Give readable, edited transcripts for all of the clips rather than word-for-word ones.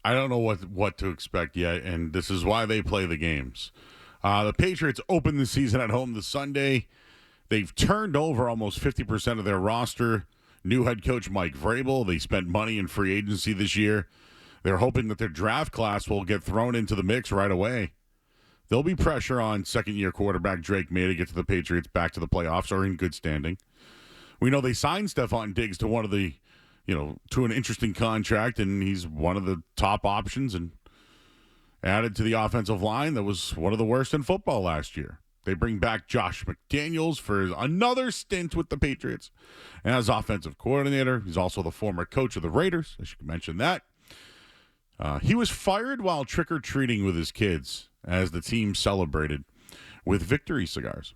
I don't know what to expect yet, and this is why they play the games. The Patriots open the season at home this Sunday. They've turned over almost 50% of their roster. New head coach Mike Vrabel. They spent money in free agency this year. They're hoping that their draft class will get thrown into the mix right away. There'll be pressure on second-year quarterback Drake Maye to get to the Patriots back to the playoffs or in good standing. We know they signed Stephon Diggs to to an interesting contract, and he's one of the top options and added to the offensive line that was one of the worst in football last year. They bring back Josh McDaniels for another stint with the Patriots as offensive coordinator. He's also the former coach of the Raiders. I should mention that. He was fired while trick-or-treating with his kids as the team celebrated with victory cigars.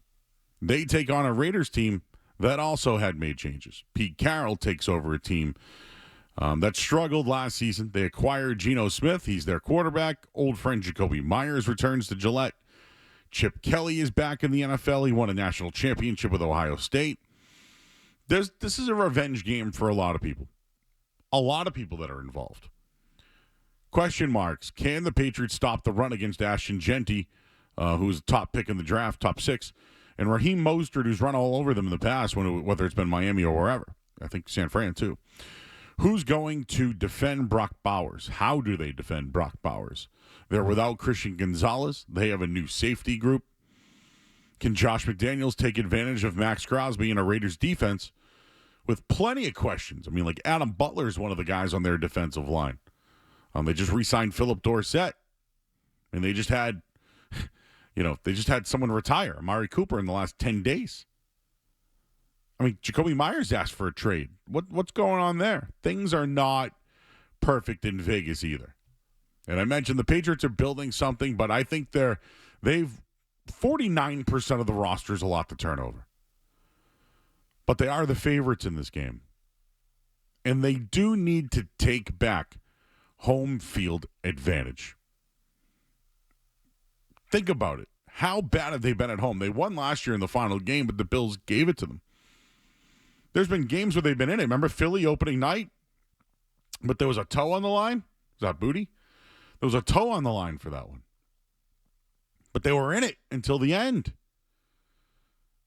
They take on a Raiders team that also had made changes. Pete Carroll takes over a team that struggled last season. They acquired Geno Smith. He's their quarterback. Old friend Jacoby Myers returns to Gillette. Chip Kelly is back in the NFL. He won a national championship with Ohio State. This is a revenge game for a lot of people. A lot of people that are involved. Question marks. Can the Patriots stop the run against Ashton Genty, who's a top pick in the draft, top 6, and Raheem Mostert, who's run all over them in the past, whether it's been Miami or wherever. I think San Fran, too. Who's going to defend Brock Bowers? How do they defend Brock Bowers? They're without Christian Gonzalez. They have a new safety group. Can Josh McDaniels take advantage of Max Crosby in a Raiders defense with plenty of questions? I mean, like Adam Butler is one of the guys on their defensive line. They just re-signed Philip Dorsett, and they just had, someone retire, Amari Cooper, in the last 10 days. I mean, Jacoby Myers asked for a trade. What's going on there? Things are not perfect in Vegas either. And I mentioned the Patriots are building something, but I think they've 49% of the roster is a lot to turn over. But they are the favorites in this game. And they do need to take back home field advantage. Think about it. How bad have they been at home? They won last year in the final game, but the Bills gave it to them. There's been games where they've been in it. Remember Philly opening night? But there was a toe on the line. Is that Booty? There was a toe on the line for that one. But they were in it until the end.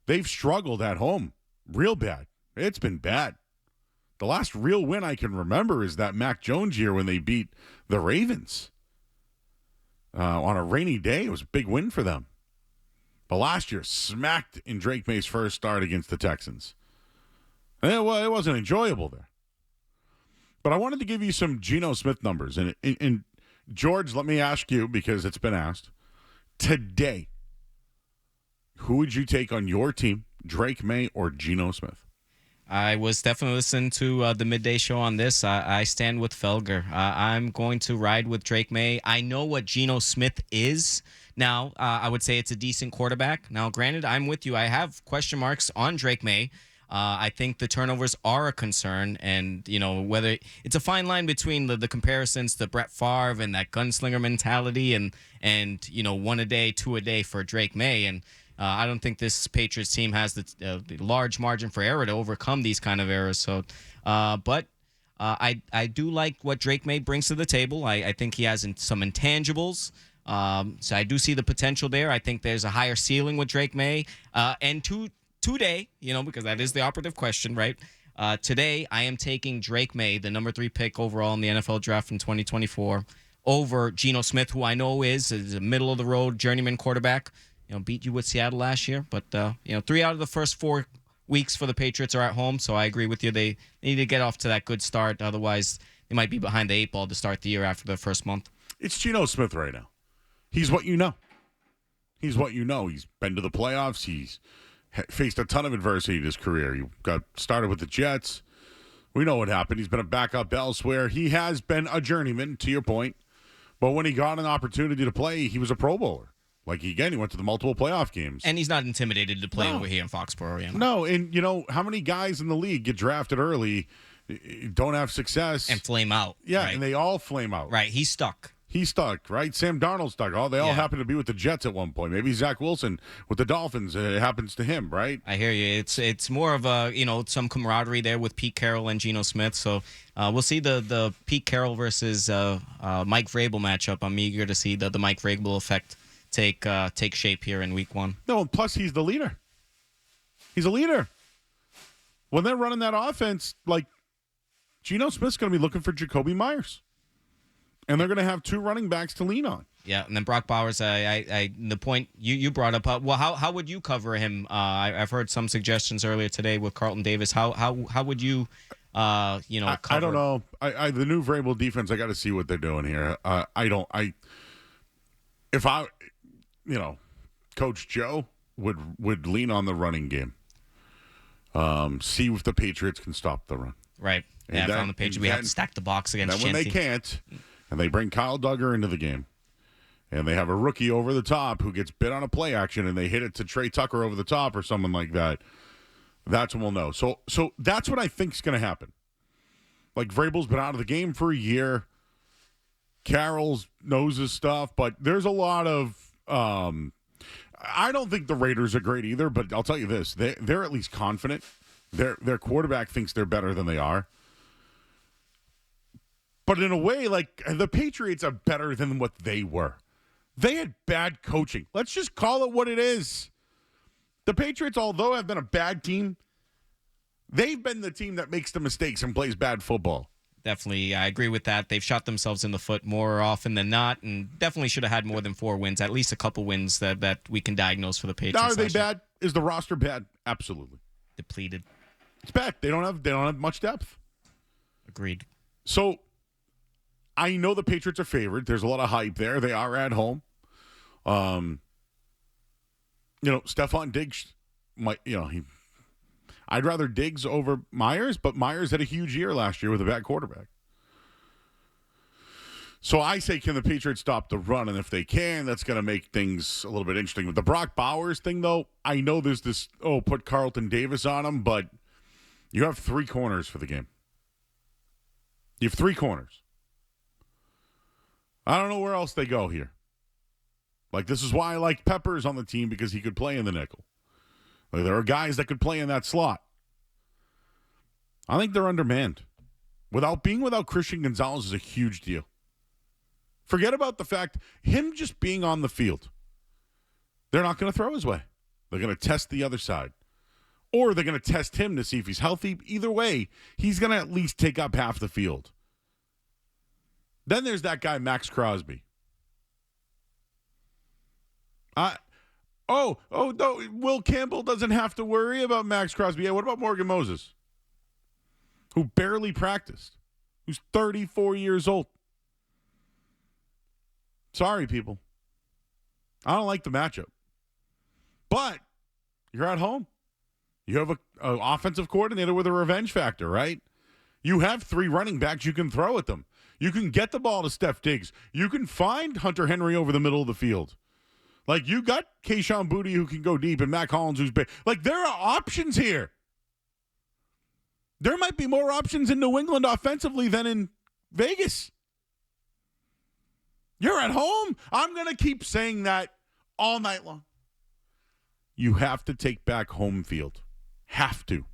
They've struggled at home real bad. It's been bad. The last real win I can remember is that Mac Jones year when they beat the Ravens on a rainy day. It was a big win for them. But last year, smacked in Drake Maye's first start against the Texans. And it wasn't enjoyable there. But I wanted to give you some Geno Smith numbers. And George, let me ask you, because it's been asked. Today, who would you take on your team, Drake Maye or Geno Smith? I was definitely listening to the midday show on this. I stand with Felger. I'm going to ride with Drake Maye. I know what Geno Smith is. Now, I would say it's a decent quarterback. Now, granted, I'm with you. I have question marks on Drake Maye. I think the turnovers are a concern, and whether it's a fine line between the comparisons to Brett Favre and that gunslinger mentality, and one a day, two a day for Drake Maye, and I don't think this Patriots team has the large margin for error to overcome these kind of errors. So, but I do like what Drake Maye brings to the table. I think he has some intangibles. So I do see the potential there. I think there's a higher ceiling with Drake Maye. And today, because that is the operative question, right? Today, I am taking Drake Maye, the number 3 pick overall in the NFL draft in 2024, over Geno Smith, who I know is a middle-of-the-road journeyman quarterback. Beat you with Seattle last year. But, 3 out of the first 4 weeks for the Patriots are at home, so I agree with you. They need to get off to that good start. Otherwise, they might be behind the 8 ball to start the year after the first month. It's Geno Smith right now. He's what you know. He's what you know. He's been to the playoffs. He's faced a ton of adversity in his career. He got started with the Jets. We know what happened. He's been a backup elsewhere. He has been a journeyman, to your point. But when he got an opportunity to play, he was a Pro Bowler. He went to the multiple playoff games. And he's not intimidated to play over here in Foxborough. No, and how many guys in the league get drafted early, don't have success. And flame out. Yeah, right? And they all flame out. Right, he's stuck. He's stuck, right? Sam Darnold's stuck. Oh, they all Yeah. happen to be with the Jets at one point. Maybe Zach Wilson with the Dolphins. It happens to him, right? I hear you. It's more of a some camaraderie there with Pete Carroll and Geno Smith. So we'll see the Pete Carroll versus Mike Vrabel matchup. I'm eager to see the Mike Vrabel effect take shape here in Week 1. No, and plus he's the leader. He's a leader. When they're running that offense, like Geno Smith's going to be looking for Jacoby Myers. And they're going to have 2 running backs to lean on. Yeah, and then Brock Bowers, the point you brought up, well, how would you cover him? I've heard some suggestions earlier today with Carlton Davis. How would you, cover? I don't know. The new Vrabel defense, I got to see what they're doing here. If I, Coach Joe would lean on the running game. See if the Patriots can stop the run. Right. And yeah, that- on the Patriots, we have to stack the box against Then when they Shanty. can't, and they bring Kyle Duggar into the game, and they have a rookie over the top who gets bit on a play action, and they hit it to Trey Tucker over the top or someone like that, that's when we'll know. So that's what I think is going to happen. Like, Vrabel's been out of the game for a year. Carroll's knows his stuff, but there's a lot of I don't think the Raiders are great either, but I'll tell you this. They're at least confident. Their quarterback thinks they're better than they are. But in a way, like, the Patriots are better than what they were. They had bad coaching. Let's just call it what it is. The Patriots, although have been a bad team, they've been the team that makes the mistakes and plays bad football. Definitely, I agree with that. They've shot themselves in the foot more often than not, and definitely should have had more than 4 wins, at least a couple wins that we can diagnose for the Patriots. Now, are they bad? Is the roster bad? Absolutely. Depleted. It's bad. They don't have much depth. Agreed. So I know the Patriots are favored. There's a lot of hype there. They are at home. Stephon Diggs might, I'd rather Diggs over Myers, but Myers had a huge year last year with a bad quarterback. So I say, can the Patriots stop the run? And if they can, that's going to make things a little bit interesting. With the Brock Bowers thing, though, I know there's this, put Carlton Davis on him, but you have 3 corners for the game. You have 3 corners. I don't know where else they go here. Like, this is why I like Peppers on the team, because he could play in the nickel. Like, there are guys that could play in that slot. I think they're undermanned. Being without Christian Gonzalez is a huge deal. Forget about the fact, him just being on the field. They're not going to throw his way. They're going to test the other side. Or they're going to test him to see if he's healthy. Either way, he's going to at least take up half the field. Then there's that guy, Max Crosby. No, Will Campbell doesn't have to worry about Max Crosby. Yeah, what about Morgan Moses, who barely practiced, who's 34 years old? Sorry, people. I don't like the matchup. But you're at home. You have an offensive coordinator with a revenge factor, right? You have 3 running backs you can throw at them. You can get the ball to Steph Diggs. You can find Hunter Henry over the middle of the field. Like, you got Kayshon Boutte who can go deep and Mac Hollins who's big. Like, there are options here. There might be more options in New England offensively than in Vegas. You're at home. I'm going to keep saying that all night long. You have to take back home field. Have to.